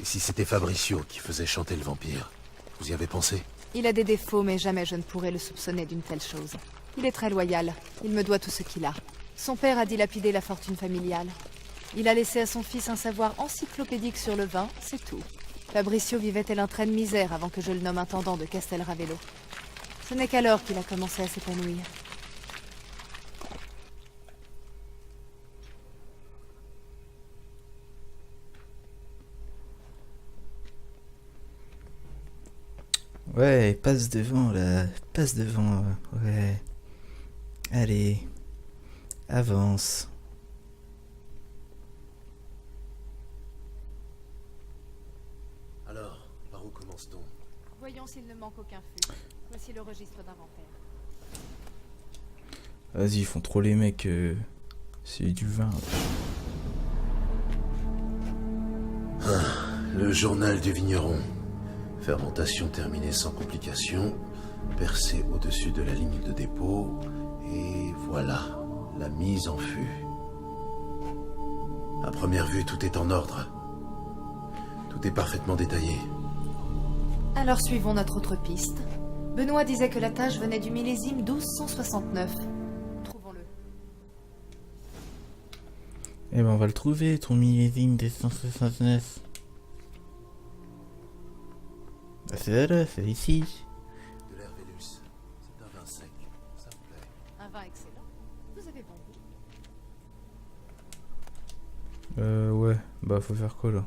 Et si c'était Fabricio qui faisait chanter le vampire? Vous y avez pensé? Il a des défauts, mais jamais je ne pourrais le soupçonner d'une telle chose. Il est très loyal. Il me doit tout ce qu'il a. Son père a dilapidé la fortune familiale. Il a laissé à son fils un savoir encyclopédique sur le vin, c'est tout. Fabricio vivait tel un train de misère avant que je le nomme intendant de Castel Ravelo. Ce n'est qu'alors qu'il a commencé à s'épanouir. Ouais, passe devant là, passe devant, ouais. Allez, avance. Alors, par où commence-t-on? Voyons s'il ne manque aucun fût. Voici le registre d'inventaire. Vas-y, ils font trop les mecs, c'est du vin. Le journal du vigneron. Fermentation terminée sans complications, percée au-dessus de la ligne de dépôt, et voilà, la mise en fût. À première vue, tout est en ordre. Tout est parfaitement détaillé. Alors suivons notre autre piste. Benoît disait que la tâche venait du millésime 1269. Trouvons-le. Eh ben on va le trouver, ton millésime des 169. Bah c'est là, c'est ici. De l'Hervélus. C'est un vin sec, ça me plaît. Un vin excellent. Vous avez bon goût. Ouais, bah faut faire quoi là?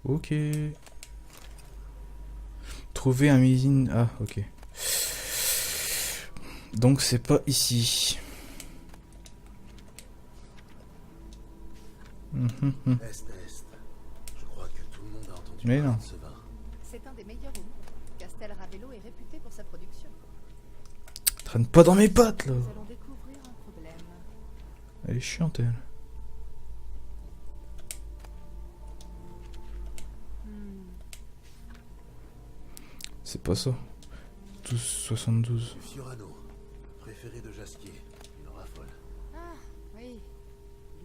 Ok. Trouver un millésime. Ah, ok. Donc c'est pas ici. Est. Je crois que tout le monde a entendu Mais parler non. de ce vin. C'est un des meilleurs au monde. Castel Ravelo est réputé pour sa production. Traîne pas dans mes pattes là. Nous allons découvrir un problème. Elle est chiante elle. C'est pas ça. 12,72. Du Fiorano, préféré de Jasquier. Il en raffole. Ah, oui.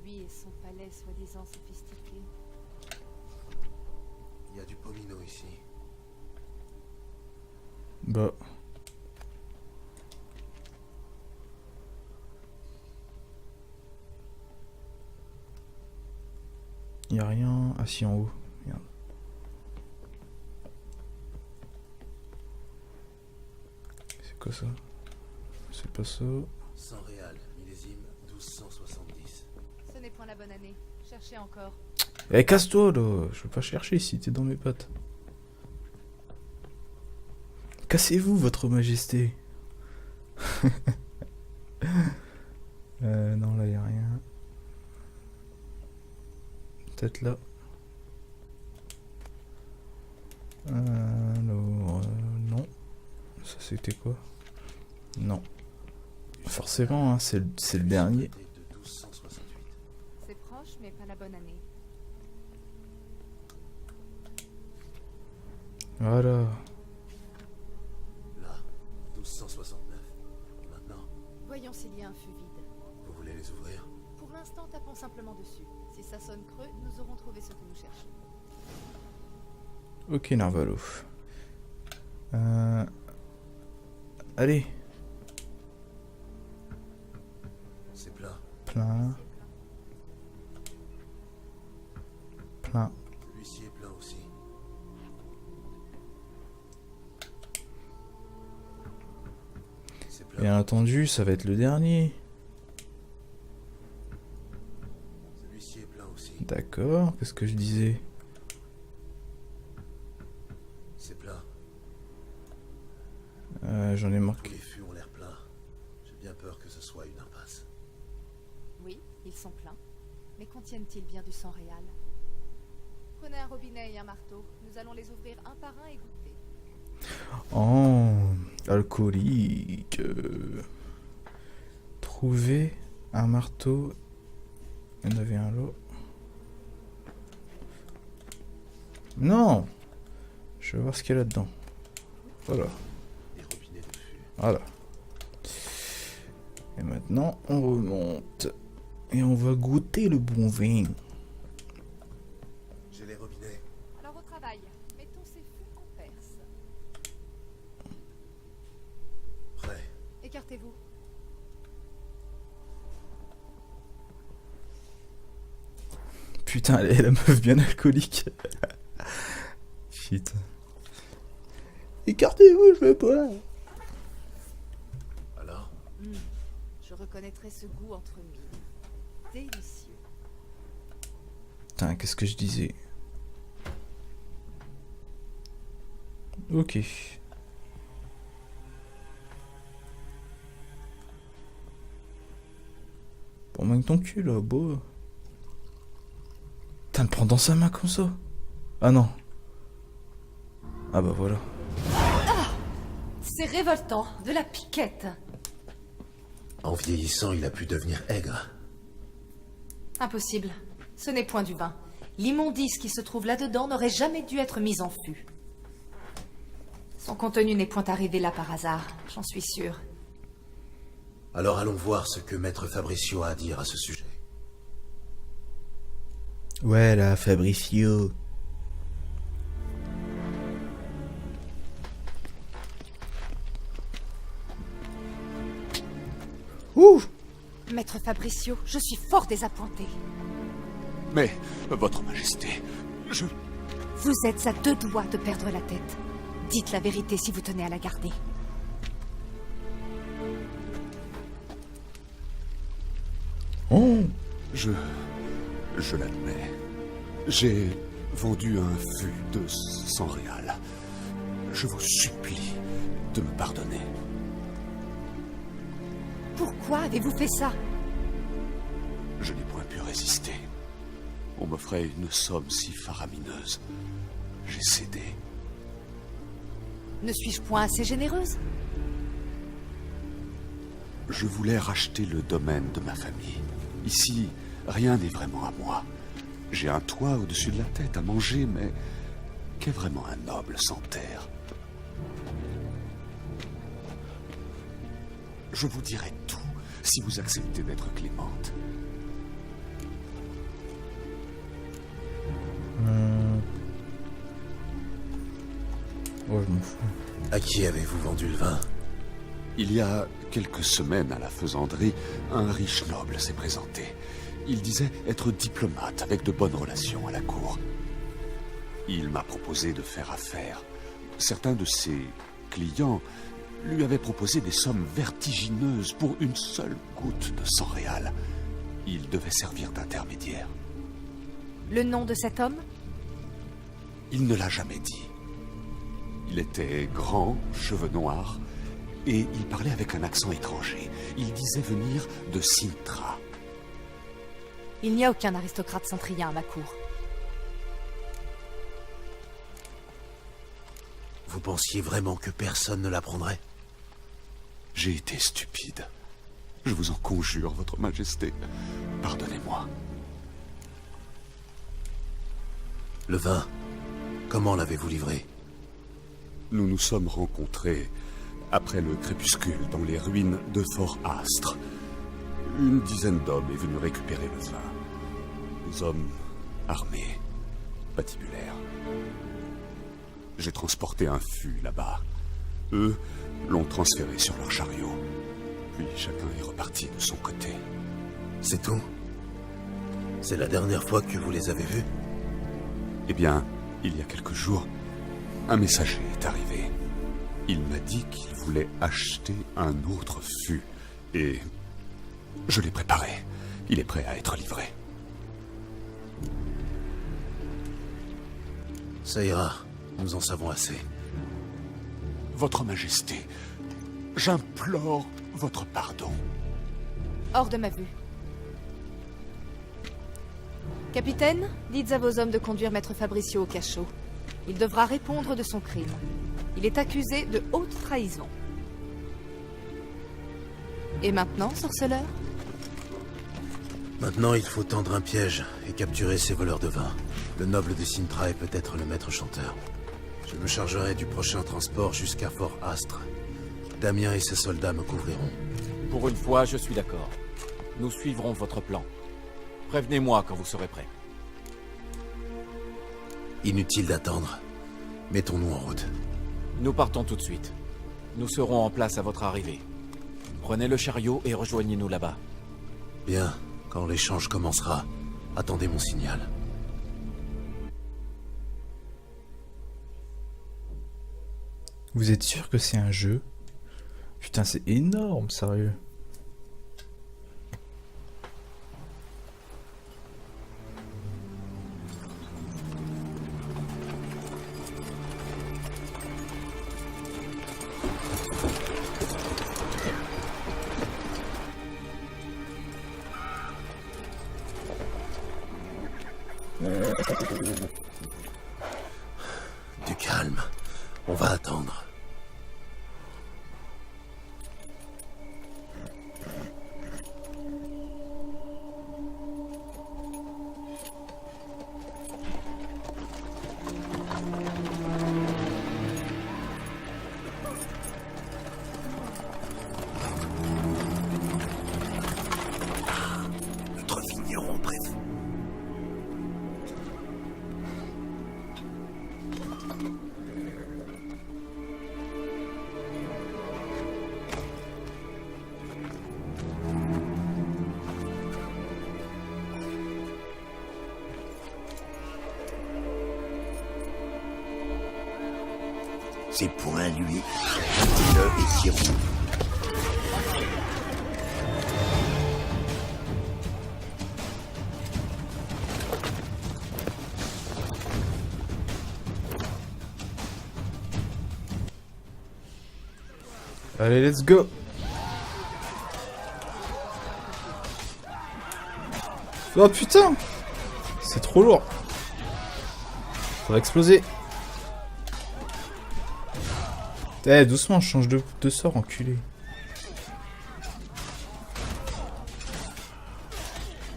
Lui et son palais soi-disant sophistiqué. Il y a du Pomino ici. Bah. Y'a rien. Ah si, en haut. Merde. C'est quoi ça? C'est pas ça. 100 réal, millésime 1270. Ce n'est point la bonne année. Cherchez encore. Eh, casse-toi là! Je veux pas chercher si t'es dans mes pattes. Cassez-vous, votre majesté! Non, là y'a rien. Peut-être là. Alors, non. Ça c'était quoi? Non. Forcément, hein, c'est le dernier. De 1268. C'est proche, mais pas la bonne année. Voilà. Là, 1269. Et maintenant, Voyons s'il y a un fût vide. vous voulez les ouvrir? Pour l'instant, tapons simplement dessus. Si ça sonne creux, nous aurons trouvé ce que nous cherchons. Ok, Narvalo. Allez. C'est plat. Plein. Plein. Celui-ci est plein aussi. C'est plein. Bien entendu, ça va être le dernier. Celui-ci est plein aussi. D'accord, qu'est-ce que je disais? C'est plat. J'en ai Tous marqué. les fûts ont l'air pleins. J'ai bien peur que ce soit une impasse. Oui, ils sont pleins. Mais contiennent-ils bien du sang réel? Prenez un robinet et un marteau. Nous allons les ouvrir un par un et goûter. Oh, alcoolique. Trouver un marteau. Il y en avait un là. Non! Je vais voir ce qu'il y a là-dedans. Voilà. Des robinets de fûts. Voilà. Et maintenant, on remonte. Et on va goûter le bon vin. J'ai les robinets. Alors au travail, mettons ces fûts en perce. Prêt. Écartez-vous. Putain, elle est la meuf bien alcoolique. Shit. Écartez-vous, je veux pas. Alors, Je reconnaîtrai ce goût entre mille. Délicieux. Putain, qu'est-ce que je disais? Ok. Bon, manque ton cul là, beau. Putain, le prend dans sa main comme ça. Ah non. Ah bah voilà. C'est révoltant, de la piquette. en vieillissant, il a pu devenir aigre. Impossible. Ce n'est point du vin. L'immondice qui se trouve là-dedans n'aurait jamais dû être mise en fût. Son contenu n'est point arrivé là par hasard, j'en suis sûre. Alors allons voir ce que Maître Fabricio a à dire à ce sujet. Ouais, là, Fabricio. Ouh! Maître Fabricio, je suis fort désappointée. Mais, votre majesté, je... Vous êtes à 2 doigts de perdre la tête. Dites la vérité si vous tenez à la garder. Oh! Je l'admets. J'ai vendu un fût de 100 réals. Je vous supplie de me pardonner. Pourquoi avez-vous fait ça? Je n'ai point pu résister. On m'offrait une somme si faramineuse. J'ai cédé. Ne suis-je point assez généreuse? Je voulais racheter le domaine de ma famille. Ici, rien n'est vraiment à moi. J'ai un toit au-dessus de la tête à manger, mais qu'est vraiment un noble sans terre? Je vous dirai tout si vous acceptez d'être clémente. Oh, je m'en fous. À qui avez-vous vendu le vin? Il y a quelques semaines à la faisanderie, un riche noble s'est présenté. Il disait être diplomate avec de bonnes relations à la cour. Il m'a proposé de faire affaire. Certains de ses clients lui avaient proposé des sommes vertigineuses pour une seule goutte de 100 réals. Il devait servir d'intermédiaire. Le nom de cet homme? Il ne l'a jamais dit. Il était grand, cheveux noirs, et il parlait avec un accent étranger. Il disait venir de Sintra. Il n'y a aucun aristocrate centrien à ma cour. Vous pensiez vraiment que personne ne l'apprendrait? J'ai été stupide. Je vous en conjure, votre majesté. Pardonnez-moi. Le vin, comment l'avez-vous livré? Nous nous sommes rencontrés après le crépuscule dans les ruines de Fort Astre. Une dizaine d'hommes est venu récupérer le vin. Des hommes armés, patibulaires. J'ai transporté un fût là-bas. Eux l'ont transféré sur leur chariot. Puis chacun est reparti de son côté. C'est tout? C'est la dernière fois que vous les avez vus? Eh bien, il y a quelques jours, un messager est arrivé. Il m'a dit qu'il voulait acheter un autre fût. Et je l'ai préparé. Il est prêt à être livré. Ça ira, nous en savons assez. Votre Majesté, j'implore votre pardon. Hors de ma vue. Capitaine, dites à vos hommes de conduire Maître Fabricio au cachot. Il devra répondre de son crime. Il est accusé de haute trahison. Et maintenant, sorceleur? Maintenant, il faut tendre un piège et capturer ces voleurs de vin. Le noble de Sintra est peut-être le maître chanteur. Je me chargerai du prochain transport jusqu'à Fort Astre. Damien et ses soldats me couvriront. Pour une fois, je suis d'accord. Nous suivrons votre plan. Prévenez-moi quand vous serez prêt. Inutile d'attendre. Mettons-nous en route. Nous partons tout de suite. Nous serons en place à votre arrivée. Prenez le chariot et rejoignez-nous là-bas. Bien, quand l'échange commencera, attendez mon signal. Vous êtes sûr que c'est un jeu? Putain, c'est énorme, sérieux. Du calme, on va attendre. Notre vigneron prévu. C'est pour un lui. Dis-le et tirons. Allez, let's go. Oh putain, c'est trop lourd. Ça va exploser. Eh, doucement, je change de sort, enculé.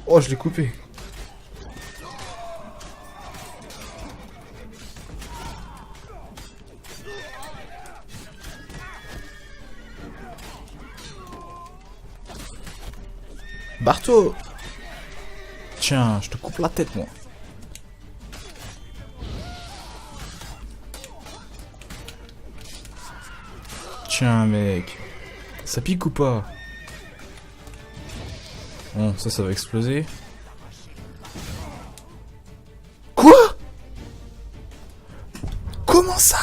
Oh, je l'ai coupé. Barto! Tiens, je te coupe la tête, moi. Tiens, mec. Ça pique ou pas? Bon, ça va exploser. Quoi? Comment ça?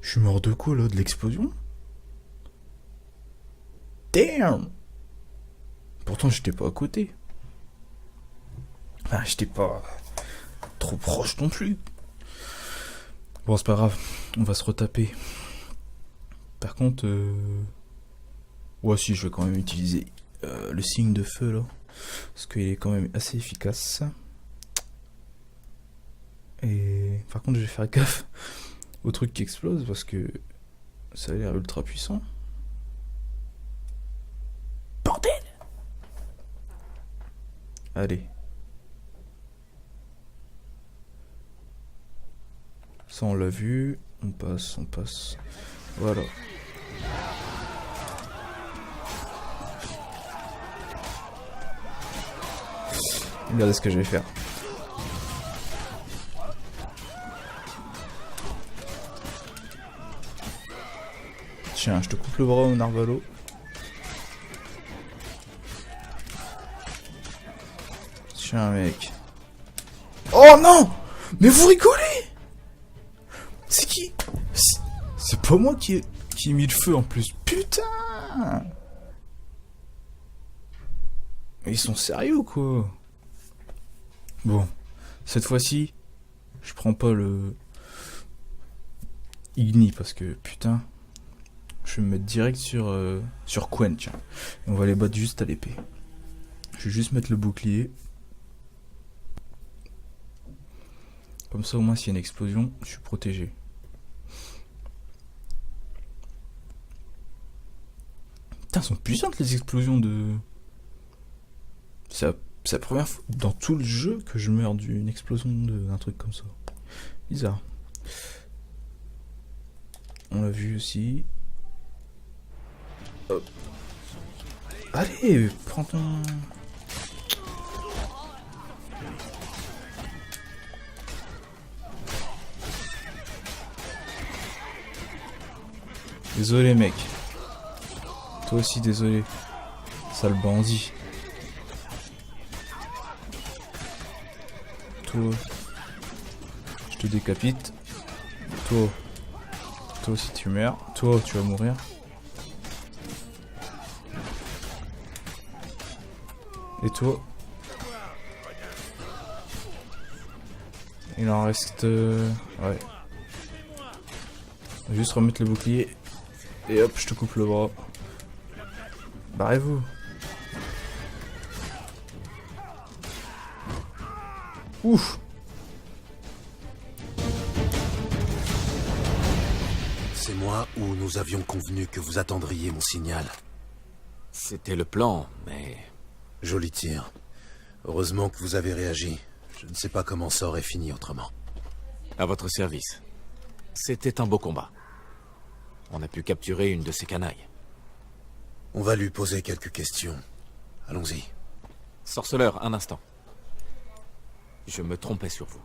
Je suis mort de quoi, là? De l'explosion? Damn! Pourtant, j'étais pas à côté. Enfin, j'étais pas trop proche non plus. Bon, c'est pas grave, on va se retaper. Par contre, ouais, si, je vais quand même utiliser le signe de feu là, parce qu'il est quand même assez efficace. Et par contre, je vais faire gaffe au truc qui explose parce que ça a l'air ultra puissant. Bordel! Allez. Ça on l'a vu, on passe. Voilà. Regardez ce que je vais faire. Tiens, je te coupe le bras au narvalo. Tiens mec. Oh non! Mais vous rigolez! C'est qui? C'est pas moi qui ai mis le feu en plus. Putain! Mais ils sont sérieux ou quoi? Bon, cette fois-ci, je prends pas le Igni parce que putain, je vais me mettre direct sur Quen, tiens. Et on va les battre juste à l'épée. Je vais juste mettre le bouclier. Comme ça, au moins, s'il y a une explosion, je suis protégé. Putain, elles sont puissantes les explosions de... C'est la première fois dans tout le jeu que je meurs d'une explosion d'un truc comme ça. Bizarre. on l'a vu aussi. Hop. Allez, prends ton... Désolé mec. Toi aussi désolé. Sale bandit. Toi. Je te décapite. Toi. Toi aussi tu meurs. Toi tu vas mourir. Et toi. Il en reste... Ouais. On va juste remettre le bouclier. Et hop, je te coupe le bras. Barrez-vous. Ouf. C'est moi où nous avions convenu que vous attendriez mon signal. C'était le plan, mais... Joli tir. Heureusement que vous avez réagi. Je ne sais pas comment ça aurait fini autrement. À votre service. C'était un beau combat. On a pu capturer une de ces canailles. On va lui poser quelques questions. Allons-y. Sorceleur, un instant. Je me trompais sur vous.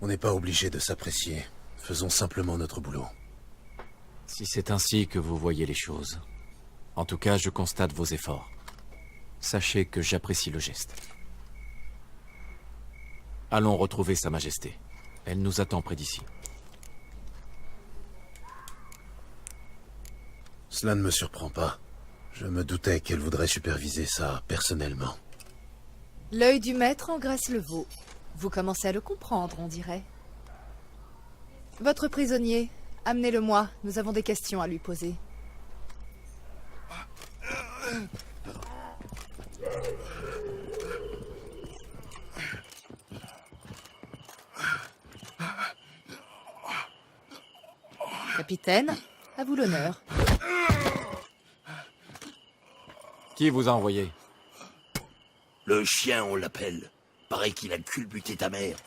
On n'est pas obligé de s'apprécier. Faisons simplement notre boulot. Si c'est ainsi que vous voyez les choses. En tout cas, je constate vos efforts. Sachez que j'apprécie le geste. Allons retrouver Sa Majesté. Elle nous attend près d'ici. Cela ne me surprend pas. Je me doutais qu'elle voudrait superviser ça personnellement. L'œil du maître engraisse le veau. Vous commencez à le comprendre, on dirait. Votre prisonnier, amenez-le-moi. Nous avons des questions à lui poser. Capitaine, à vous l'honneur. Qui vous a envoyé? Le chien, on l'appelle. Paraît qu'il a culbuté ta mère.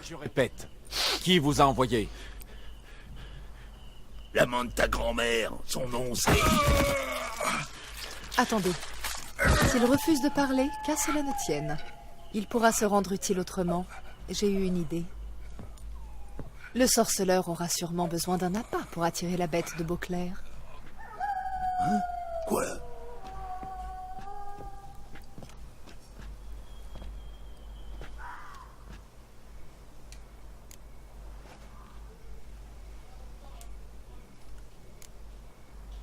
Je répète, qui vous a envoyé? L'amant de ta grand-mère, son nom c'est... Attendez. S'il refuse de parler, qu'à cela ne tienne. Il pourra se rendre utile autrement. J'ai eu une idée. Le sorceleur aura sûrement besoin d'un appât pour attirer la bête de Beauclair. Hein? Quoi?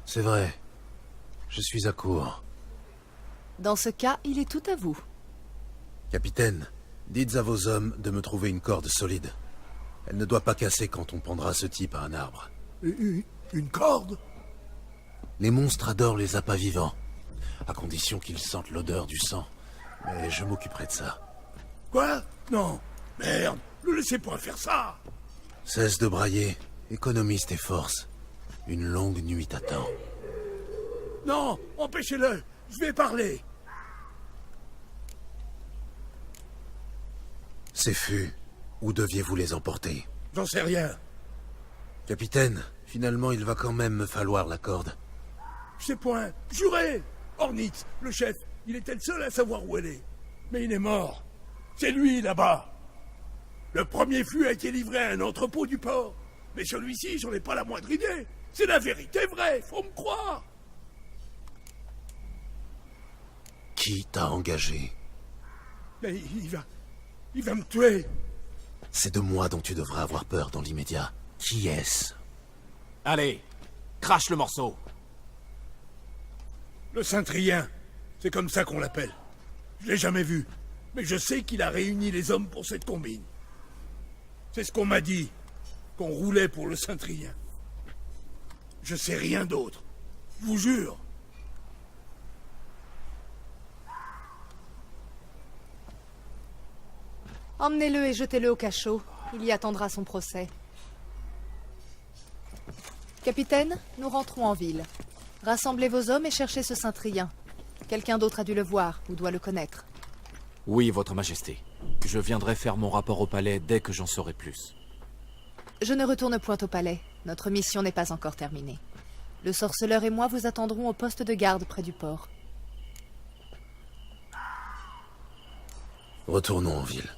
C'est vrai. Je suis à court. Dans ce cas, il est tout à vous. Capitaine, dites à vos hommes de me trouver une corde solide. Elle ne doit pas casser quand on pendra ce type à un arbre. Une corde? Les monstres adorent les appâts vivants, à condition qu'ils sentent l'odeur du sang. Mais je m'occuperai de ça. Quoi? Non. Merde, ne laissez pas faire ça. Cesse de brailler, économise tes forces. Une longue nuit t'attend. Non, empêchez-le. Je vais parler. Ces fûts, où deviez-vous les emporter? J'en sais rien. Capitaine, finalement il va quand même me falloir la corde. Je sais point. Jurez. Ornitz, le chef, il était le seul à savoir où elle est. Mais il est mort. C'est lui, là-bas. Le premier fût a été livré à un entrepôt du port. Mais celui-ci, j'en ai pas la moindre idée. C'est la vérité vraie, faut me croire. Qui t'a engagé? Mais il va me tuer. C'est de moi dont tu devras avoir peur dans l'immédiat. Qui est-ce? Allez, crache le morceau. Le Cintrien, c'est comme ça qu'on l'appelle. Je l'ai jamais vu, mais je sais qu'il a réuni les hommes pour cette combine. C'est ce qu'on m'a dit, qu'on roulait pour le Cintrien. Je sais rien d'autre, je vous jure. Emmenez-le et jetez-le au cachot. Il y attendra son procès. Capitaine, nous rentrons en ville. Rassemblez vos hommes et cherchez ce Cintrien. Quelqu'un d'autre a dû le voir, ou doit le connaître. Oui, Votre Majesté. Je viendrai faire mon rapport au palais dès que j'en saurai plus. Je ne retourne point au palais. Notre mission n'est pas encore terminée. Le sorceleur et moi vous attendrons au poste de garde près du port. Retournons en ville.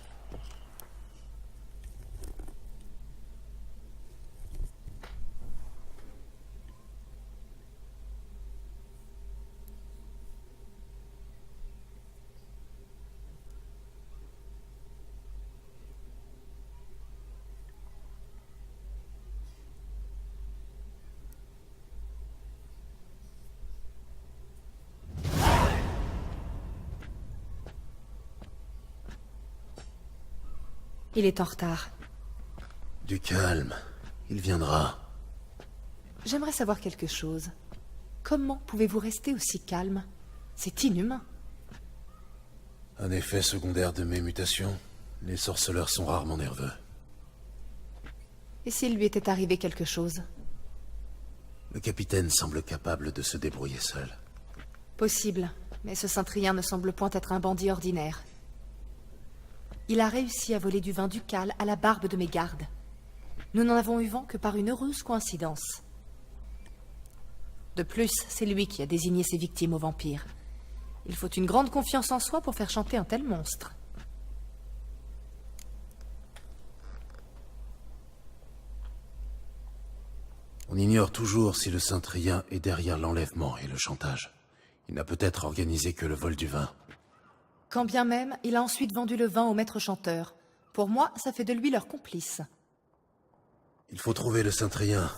Il est en retard. Du calme. Il viendra. J'aimerais savoir quelque chose. Comment pouvez-vous rester aussi calme? C'est inhumain. Un effet secondaire de mes mutations. Les sorceleurs sont rarement nerveux. Et s'il lui était arrivé quelque chose? Le capitaine semble capable de se débrouiller seul. Possible, mais ce Cintrien ne semble point être un bandit ordinaire. Il a réussi à voler du vin ducal à la barbe de mes gardes. Nous n'en avons eu vent que par une heureuse coïncidence. De plus, c'est lui qui a désigné ses victimes aux vampires. Il faut une grande confiance en soi pour faire chanter un tel monstre. On ignore toujours si le Cintrien est derrière l'enlèvement et le chantage. Il n'a peut-être organisé que le vol du vin. Quand bien même, il a ensuite vendu le vin au maître chanteur. Pour moi, ça fait de lui leur complice. Il faut trouver le Cintrien,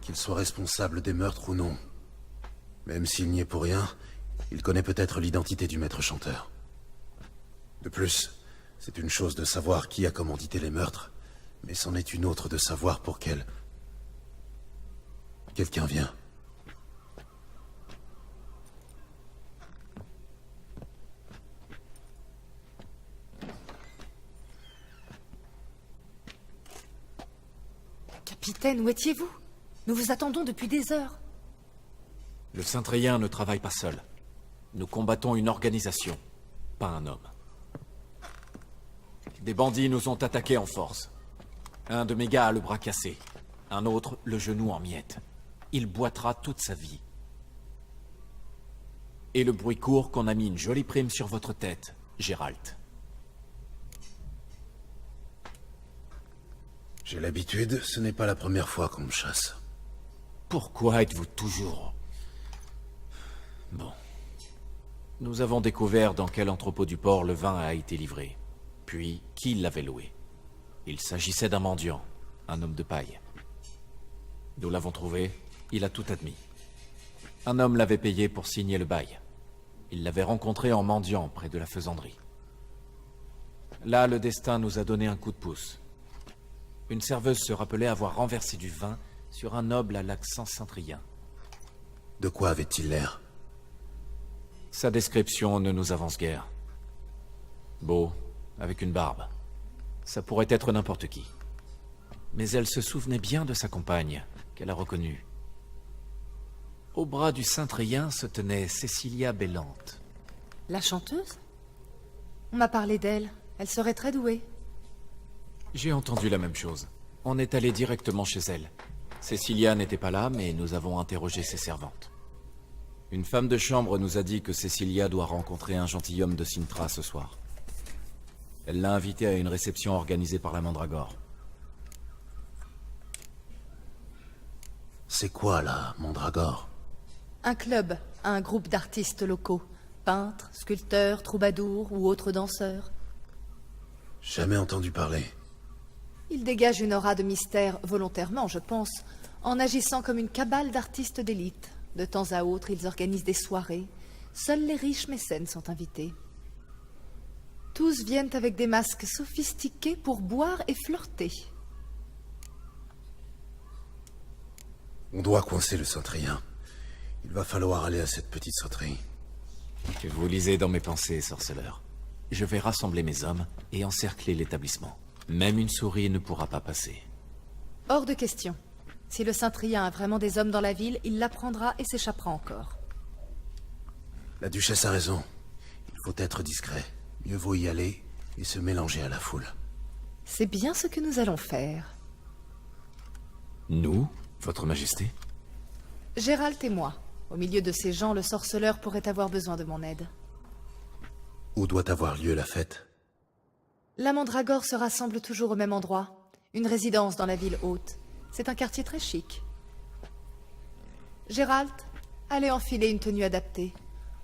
qu'il soit responsable des meurtres ou non. Même s'il n'y est pour rien, il connaît peut-être l'identité du maître chanteur. De plus, c'est une chose de savoir qui a commandité les meurtres, mais c'en est une autre de savoir pour quel... Quelqu'un vient. Capitaine, où étiez-vous? Nous vous attendons depuis des heures. Le Cintrien ne travaille pas seul. Nous combattons une organisation, pas un homme. Des bandits nous ont attaqués en force. Un de mes gars a le bras cassé, un autre le genou en miettes. Il boitera toute sa vie. Et le bruit court qu'on a mis une jolie prime sur votre tête, Gérald. J'ai l'habitude, ce n'est pas la première fois qu'on me chasse. Pourquoi êtes-vous toujours... Bon. Nous avons découvert dans quel entrepôt du port le vin a été livré. Puis, qui l'avait loué. Il s'agissait d'un mendiant, un homme de paille. Nous l'avons trouvé, il a tout admis. Un homme l'avait payé pour signer le bail. Il l'avait rencontré en mendiant près de la faisanderie. Là, le destin nous a donné un coup de pouce. Une serveuse se rappelait avoir renversé du vin sur un noble à l'accent cintrien. De quoi avait-il l'air? Sa description ne nous avance guère. Beau, avec une barbe. Ça pourrait être n'importe qui. Mais elle se souvenait bien de sa compagne, qu'elle a reconnue. Au bras du cintrien se tenait Cecilia Bellante. La chanteuse? On m'a parlé d'elle. Elle serait très douée. J'ai entendu la même chose. On est allé directement chez elle. Cecilia n'était pas là, mais nous avons interrogé ses servantes. Une femme de chambre nous a dit que Cecilia doit rencontrer un gentilhomme de Cintra ce soir. Elle l'a invité à une réception organisée par la Mandragore. C'est quoi, la Mandragore? Un club, un groupe d'artistes locaux. Peintres, sculpteurs, troubadours ou autres danseurs. Jamais entendu parler. Ils dégagent une aura de mystère volontairement, je pense, en agissant comme une cabale d'artistes d'élite. De temps à autre, ils organisent des soirées. Seuls les riches mécènes sont invités. Tous viennent avec des masques sophistiqués pour boire et flirter. On doit coincer le Cintrien. Il va falloir aller à cette petite sauterie. Vous lisez dans mes pensées, sorceleur. Je vais rassembler mes hommes et encercler l'établissement. Même une souris ne pourra pas passer. Hors de question. Si le Cintrien a vraiment des hommes dans la ville, il l'apprendra et s'échappera encore. La duchesse a raison. Il faut être discret. Mieux vaut y aller et se mélanger à la foule. C'est bien ce que nous allons faire. Nous, Votre Majesté? Gérald et moi. Au milieu de ces gens, le sorceleur pourrait avoir besoin de mon aide. Où doit avoir lieu la fête? La Mandragore se rassemble toujours au même endroit. Une résidence dans la ville haute. C'est un quartier très chic. Gérald, allez enfiler une tenue adaptée.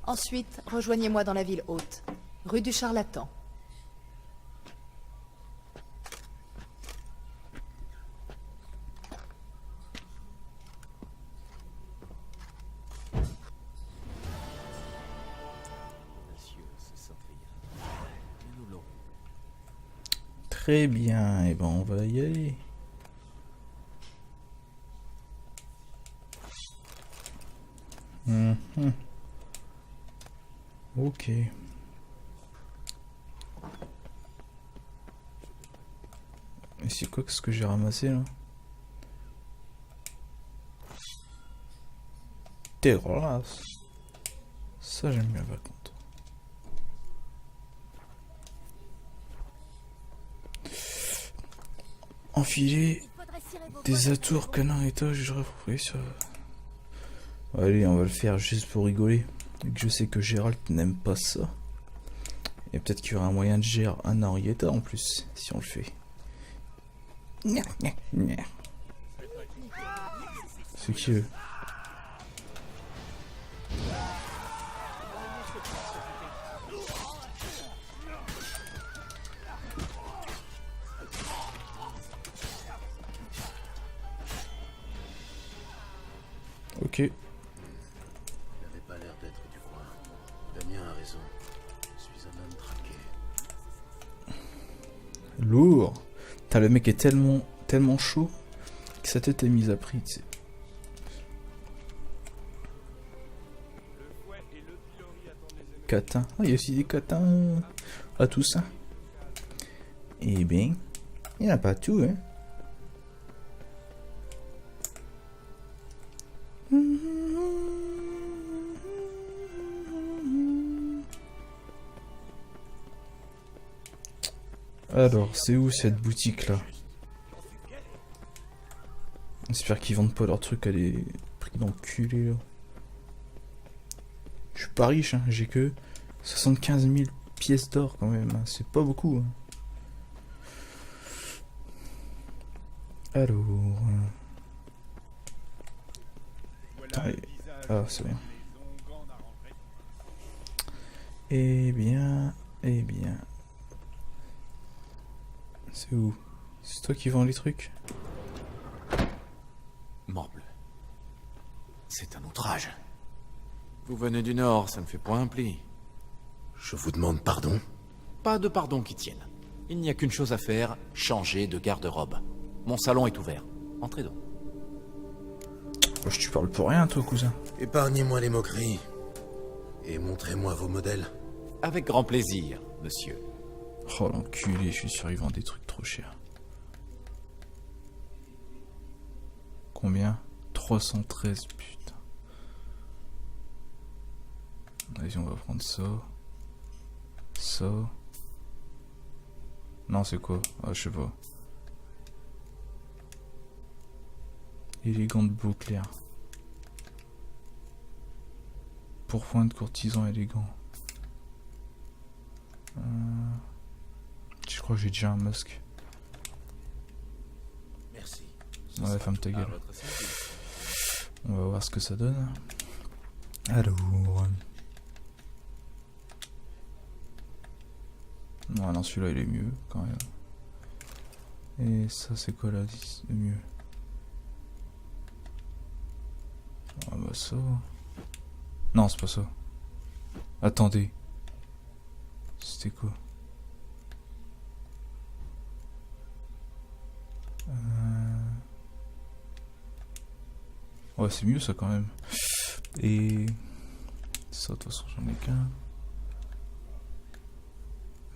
Ensuite, rejoignez-moi dans la ville haute, rue du Charlatan. Très bien, et ben on va y aller. Ok. Et c'est quoi ce que j'ai ramassé là? Dégueulasse. Ça j'aime bien par contre. Enfiler des atours, canard étage, je réapproprié ça. Allez, on va le faire juste pour rigoler. Vu que je sais que Gérald n'aime pas ça. Et peut-être qu'il y aura un moyen de gérer un Henrietta en plus, si on le fait. C'est qui eux? Ok. Il n'avait pas l'air d'être du coin. Damien a raison. Je suis un homme traqué. Lourd. T'as le mec est tellement chaud que sa tête est mise à prix, tu sais. Catin. Ah, il y a aussi des catins à tout ça. Eh bien, il n'y en a pas tout, hein. Alors, c'est où cette boutique là? J'espère qu'ils vendent pas leurs trucs à des prix d'enculés là. Je suis pas riche, hein. J'ai que 75 000 pièces d'or quand même, hein. C'est pas beaucoup. Hein. Alors. Allez. Ah, c'est bien. Eh bien. C'est où? C'est toi qui vends les trucs? Morbleu. C'est un outrage. Vous venez du Nord, ça ne fait point un pli. Je vous demande pardon. Pas de pardon qui tienne. Il n'y a qu'une chose à faire, changer de garde-robe. Mon salon est ouvert. Entrez donc. Wesh, tu parles pour rien toi, cousin. Épargnez-moi les moqueries. Et montrez-moi vos modèles. Avec grand plaisir, monsieur. Oh l'enculé, je suis sûr ils vendent des trucs trop chers. Combien? 313, putain. Vas-y, on va prendre ça. Ça. Non, c'est quoi? Ah, je sais pas. Élégante bouclière. Pourpoint de courtisan élégant. Je crois que j'ai déjà un masque. Merci. Ouais, ferme ta gueule. On va voir ce que ça donne. Alors. Non, non, celui-là il est mieux quand même. Et ça, c'est quoi là de mieux? Ah bah ça. Non, c'est pas ça. Attendez. C'était quoi? Ouais, c'est mieux ça quand même. Et ça, de toute façon, j'en ai qu'un.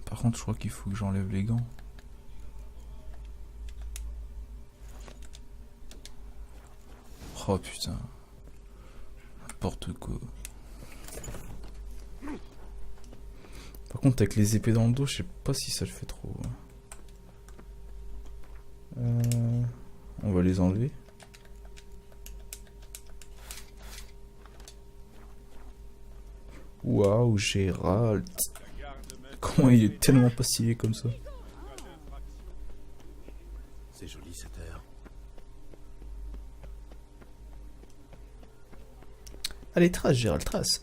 Par contre, je crois qu'il faut que j'enlève les gants. Oh putain. N'importe quoi. Par contre, avec les épées dans le dos, je sais pas si ça le fait trop. On va les enlever. Waouh, Gérald. Comment il est tellement pas stylé comme ça. C'est joli cette air. Allez, trace, Gérald, trace.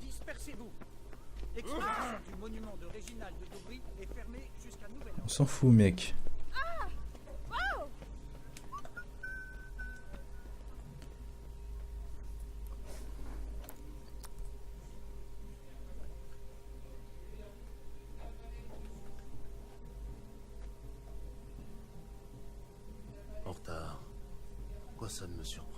Dispersez-vous. L'exploitation du monument de Réginald de Dobry est fermée jusqu'à nouvel ordre. On s'en fout, mec. En retard. Quoi, ça ne me surprend